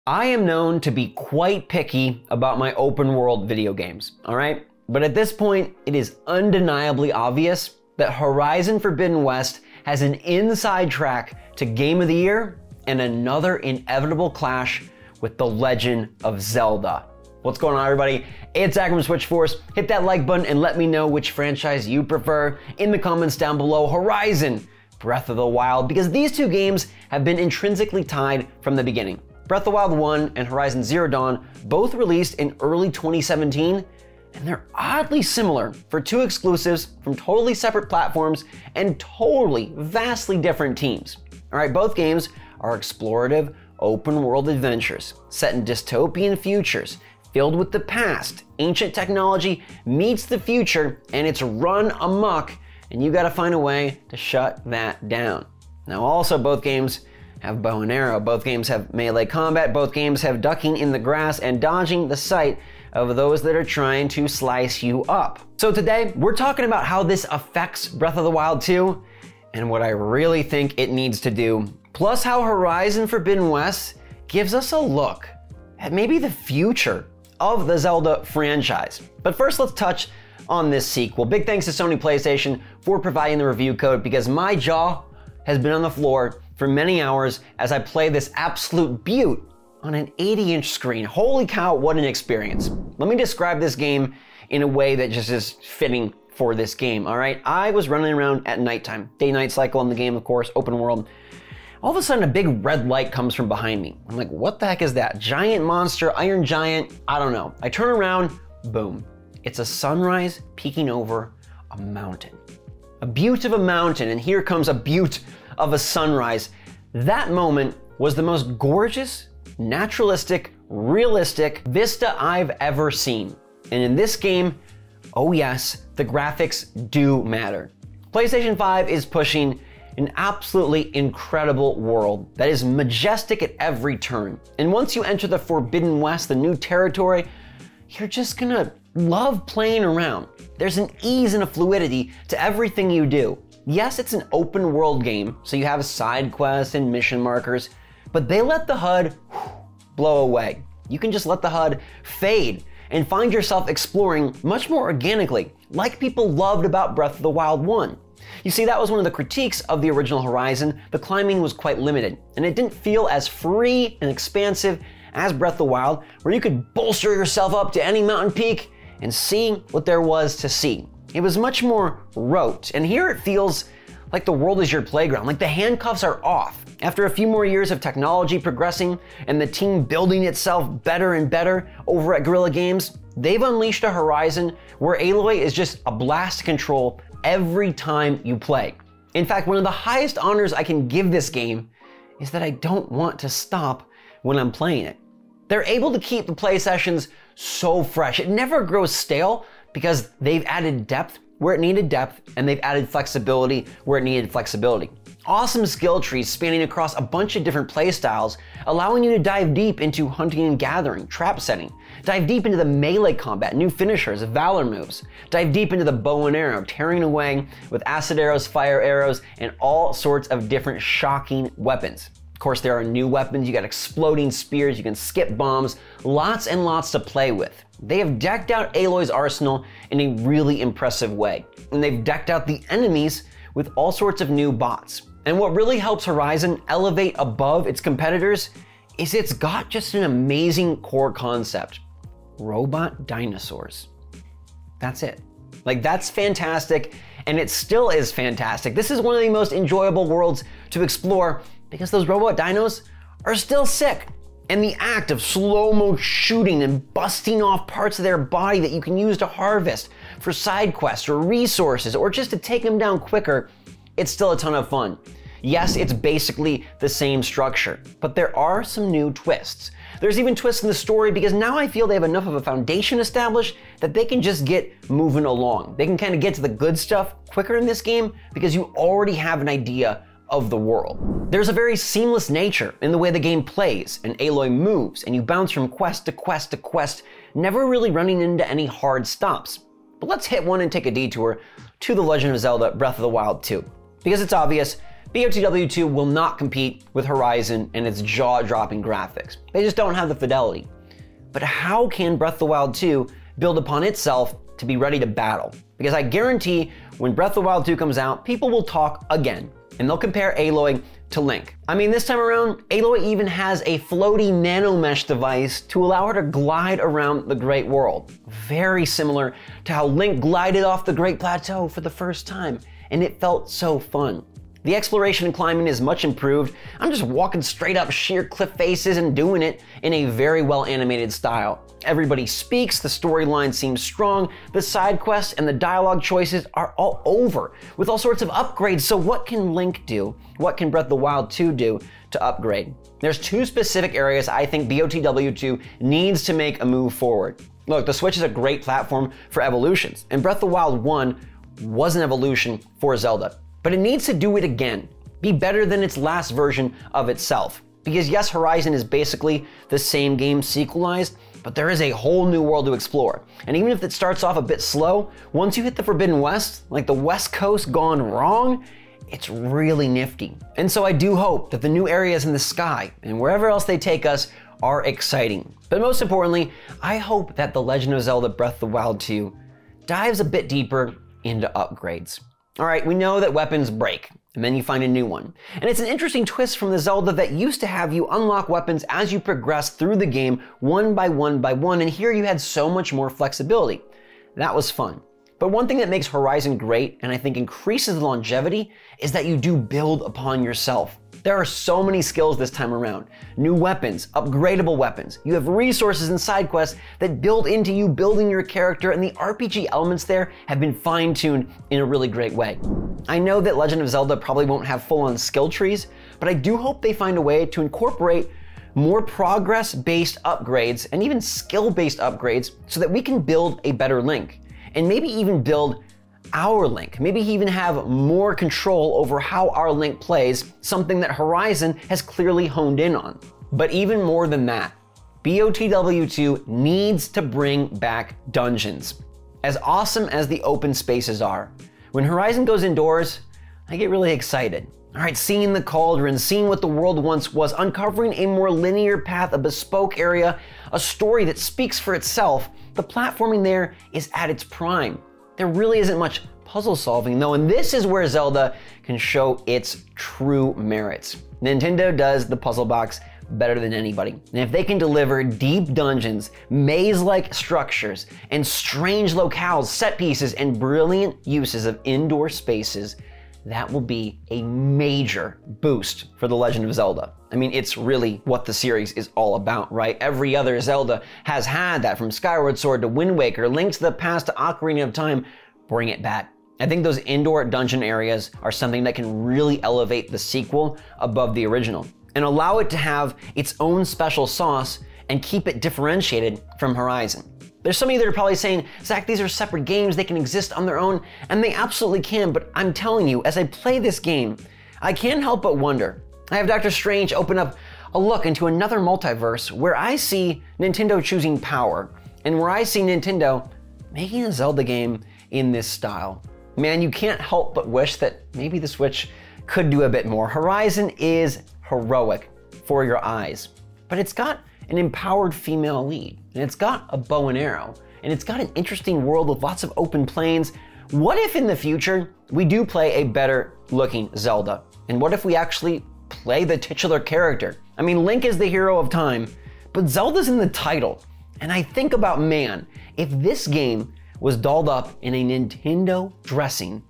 I am known to be quite picky about my open world video games, all right? But at this point, it is undeniably obvious that Horizon Forbidden West has an inside track to Game of the Year and another inevitable clash with The Legend of Zelda. What's going on, everybody? It's Zach from Switchforce. Hit that like button and let me know which franchise you prefer in the comments down below. Horizon, Breath of the Wild, because these two games have been intrinsically tied from the beginning. Breath of the Wild 1 and Horizon Zero Dawn both released in early 2017, and they're oddly similar for two exclusives from totally separate platforms and totally, vastly different teams. All right, both games are explorative, open-world adventures set in dystopian futures filled with the past. Ancient technology meets the future, and it's run amok, and you gotta find a way to shut that down. Now, also, both games have bow and arrow. Both games have melee combat. Both games have ducking in the grass and dodging the sight of those that are trying to slice you up. So today, we're talking about how this affects Breath of the Wild 2 and what I really think it needs to do, plus how Horizon Forbidden West gives us a look at maybe the future of the Zelda franchise. But first, let's touch on this sequel. Big thanks to Sony PlayStation for providing the review code, because my jaw has been on the floor for many hours as I play this absolute beaut on an 80-inch screen. Holy cow, what an experience. Let me describe this game in a way that just is fitting for this game, all right? I was running around at nighttime, day-night cycle in the game, of course, open world. All of a sudden, a big red light comes from behind me. I'm like, what the heck is that? Giant monster, iron giant, I don't know. I turn around, boom. It's a sunrise peeking over a mountain. A beaut of a mountain, and here comes a beaut of a sunrise. That moment was the most gorgeous, naturalistic, realistic vista I've ever seen. And in this game, oh yes, the graphics do matter. PlayStation 5 is pushing an absolutely incredible world that is majestic at every turn. And once you enter the Forbidden West, the new territory, you're just gonna love playing around. There's an ease and a fluidity to everything you do. Yes, it's an open world game, so you have side quests and mission markers, but they let the HUD blow away. You can just let the HUD fade and find yourself exploring much more organically, like people loved about Breath of the Wild 1. You see, that was one of the critiques of the original Horizon. The climbing was quite limited, and it didn't feel as free and expansive as Breath of the Wild, where you could bolster yourself up to any mountain peak and see what there was to see. It was much more rote, and here it feels like the world is your playground, like the handcuffs are off. After a few more years of technology progressing and the team building itself better and better over at Guerrilla Games, they've unleashed a Horizon where Aloy is just a blast to control every time you play. In fact, one of the highest honors I can give this game is that I don't want to stop when I'm playing it. They're able to keep the play sessions so fresh. It never grows stale because they've added depth where it needed depth, and they've added flexibility where it needed flexibility. Awesome skill trees spanning across a bunch of different play styles, allowing you to dive deep into hunting and gathering, trap setting, dive deep into the melee combat, new finishers, valor moves, dive deep into the bow and arrow, tearing away with acid arrows, fire arrows, and all sorts of different shocking weapons. Of course, there are new weapons. You got exploding spears, you can skip bombs, lots and lots to play with. They have decked out Aloy's arsenal in a really impressive way. And they've decked out the enemies with all sorts of new bots. And what really helps Horizon elevate above its competitors is it's got just an amazing core concept. Robot dinosaurs. That's it. Like, that's fantastic, and it still is fantastic. This is one of the most enjoyable worlds to explore because those robot dinos are still sick. And the act of slow-mo shooting and busting off parts of their body that you can use to harvest for side quests or resources or just to take them down quicker, it's still a ton of fun. Yes, it's basically the same structure, but there are some new twists. There's even twists in the story because now I feel they have enough of a foundation established that they can just get moving along. They can kind of get to the good stuff quicker in this game because you already have an idea of the world. There's a very seamless nature in the way the game plays, and Aloy moves, and you bounce from quest to quest to quest, never really running into any hard stops. But let's hit one and take a detour to The Legend of Zelda Breath of the Wild 2. Because it's obvious, BOTW 2 will not compete with Horizon and its jaw-dropping graphics. They just don't have the fidelity. But how can Breath of the Wild 2 build upon itself to be ready to battle? Because I guarantee when Breath of the Wild 2 comes out, people will talk again, and they'll compare Aloy to Link. I mean, this time around, Aloy even has a floaty nanomesh device to allow her to glide around the Great World. Very similar to how Link glided off the Great Plateau for the first time, and it felt so fun. The exploration and climbing is much improved. I'm just walking straight up sheer cliff faces and doing it in a very well animated style. Everybody speaks, the storyline seems strong, the side quests and the dialogue choices are all over with all sorts of upgrades. So what can Link do? What can Breath of the Wild 2 do to upgrade? There's two specific areas I think BOTW 2 needs to make a move forward. Look, the Switch is a great platform for evolutions, and Breath of the Wild 1 was an evolution for Zelda. But it needs to do it again, be better than its last version of itself. Because yes, Horizon is basically the same game sequelized, but there is a whole new world to explore. And even if it starts off a bit slow, once you hit the Forbidden West, like the West Coast gone wrong, it's really nifty. And so I do hope that the new areas in the sky and wherever else they take us are exciting. But most importantly, I hope that The Legend of Zelda Breath of the Wild 2 dives a bit deeper into upgrades. All right, we know that weapons break, and then you find a new one. And it's an interesting twist from the Zelda that used to have you unlock weapons as you progress through the game one by one, and here you had so much more flexibility. That was fun. But one thing that makes Horizon great, and I think increases the longevity, is that you do build upon yourself. There are so many skills this time around. New weapons, upgradable weapons. You have resources and side quests that build into you building your character, and the RPG elements there have been fine-tuned in a really great way. I know that Legend of Zelda probably won't have full-on skill trees, but I do hope they find a way to incorporate more progress-based upgrades and even skill-based upgrades so that we can build a better Link. And maybe even build our Link. Maybe even have more control over how our Link plays, something that Horizon has clearly honed in on. But even more than that, BOTW 2 needs to bring back dungeons. As awesome as the open spaces are, when Horizon goes indoors, I get really excited. All right, seeing the cauldron, seeing what the world once was, uncovering a more linear path, a bespoke area, a story that speaks for itself, the platforming there is at its prime. There really isn't much puzzle solving though, and this is where Zelda can show its true merits. Nintendo does the puzzle box better than anybody. And if they can deliver deep dungeons, maze-like structures, and strange locales, set pieces, and brilliant uses of indoor spaces, that will be a major boost for The Legend of Zelda. I mean, it's really what the series is all about, right? Every other Zelda has had that, from Skyward Sword to Wind Waker, Link to the Past to Ocarina of Time. Bring it back. I think those indoor dungeon areas are something that can really elevate the sequel above the original and allow it to have its own special sauce and keep it differentiated from Horizon. There's some of you that are probably saying, Zach, these are separate games, they can exist on their own, and they absolutely can, but I'm telling you, as I play this game, I can't help but wonder. I have Doctor Strange open up a look into another multiverse where I see Nintendo choosing power, and where I see Nintendo making a Zelda game in this style. Man, you can't help but wish that maybe the Switch could do a bit more. Horizon is heroic for your eyes, but it's got an empowered female lead, and it's got a bow and arrow, and it's got an interesting world with lots of open plains. What if in the future we do play a better looking Zelda? And what if we actually play the titular character? I mean, Link is the hero of time, but Zelda's in the title. And I think about, man, if this game was dolled up in a Nintendo dressing,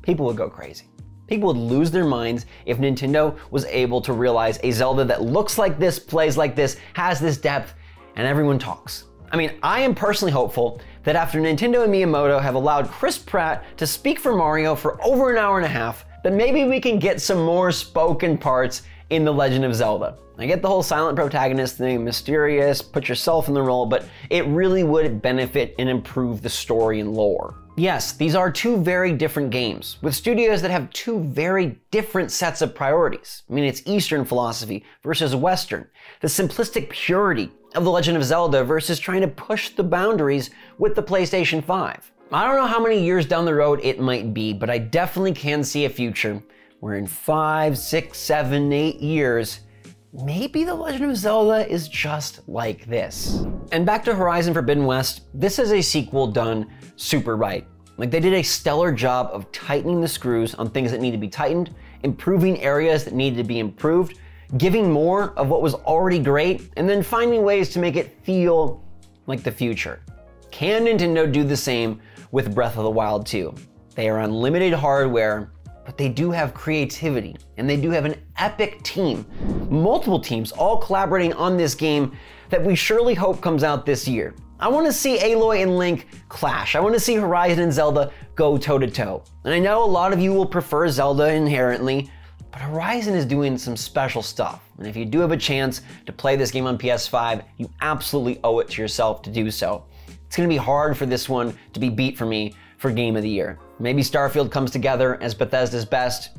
people would go crazy. People would lose their minds if Nintendo was able to realize a Zelda that looks like this, plays like this, has this depth, and everyone talks. I mean, I am personally hopeful that after Nintendo and Miyamoto have allowed Chris Pratt to speak for Mario for over an hour and a half, that maybe we can get some more spoken parts in The Legend of Zelda. I get the whole silent protagonist thing, mysterious, put yourself in the role, but it really would benefit and improve the story and lore. Yes, these are two very different games, with studios that have two very different sets of priorities. I mean, it's Eastern philosophy versus Western. The simplistic purity of The Legend of Zelda versus trying to push the boundaries with the PlayStation 5. I don't know how many years down the road it might be, but I definitely can see a future where in 5, 6, 7, 8 years, maybe The Legend of Zelda is just like this. And back to Horizon Forbidden West, this is a sequel done super right. Like, they did a stellar job of tightening the screws on things that need to be tightened, improving areas that needed to be improved, giving more of what was already great, and then finding ways to make it feel like the future. Can Nintendo do the same with Breath of the Wild 2? They are on limited hardware, but they do have creativity, and they do have an epic team, multiple teams all collaborating on this game that we surely hope comes out this year. I want to see Aloy and Link clash. I want to see Horizon and Zelda go toe-to-toe. And I know a lot of you will prefer Zelda inherently, but Horizon is doing some special stuff. And if you do have a chance to play this game on PS5, you absolutely owe it to yourself to do so. It's going to be hard for this one to be beat for me for Game of the Year. Maybe Starfield comes together as Bethesda's best.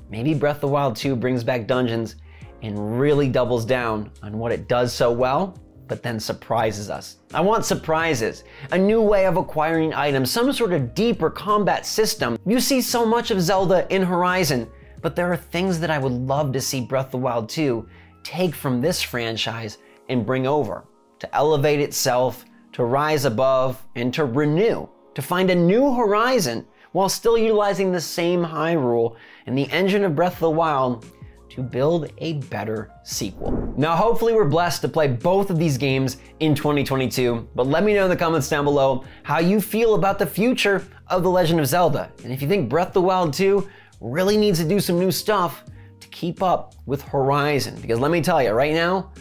Maybe Breath of the Wild 2 brings back dungeons and really doubles down on what it does so well, but then surprises us. I want surprises, a new way of acquiring items, some sort of deeper combat system. You see so much of Zelda in Horizon, but there are things that I would love to see Breath of the Wild 2 take from this franchise and bring over, to elevate itself, to rise above, and to renew, to find a new horizon while still utilizing the same Hyrule and the engine of Breath of the Wild to build a better sequel. Now, hopefully we're blessed to play both of these games in 2022, but let me know in the comments down below how you feel about the future of The Legend of Zelda. And if you think Breath of the Wild 2 really needs to do some new stuff to keep up with Horizon, because let me tell you, right now,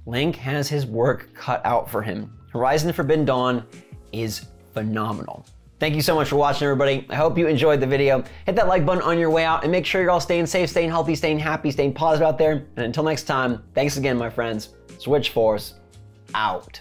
Link has his work cut out for him. Horizon Forbidden Dawn is phenomenal. Thank you so much for watching, everybody. I hope you enjoyed the video. Hit that like button on your way out and make sure you're all staying safe, staying healthy, staying happy, staying positive out there. And until next time, thanks again, my friends. Switch Force out.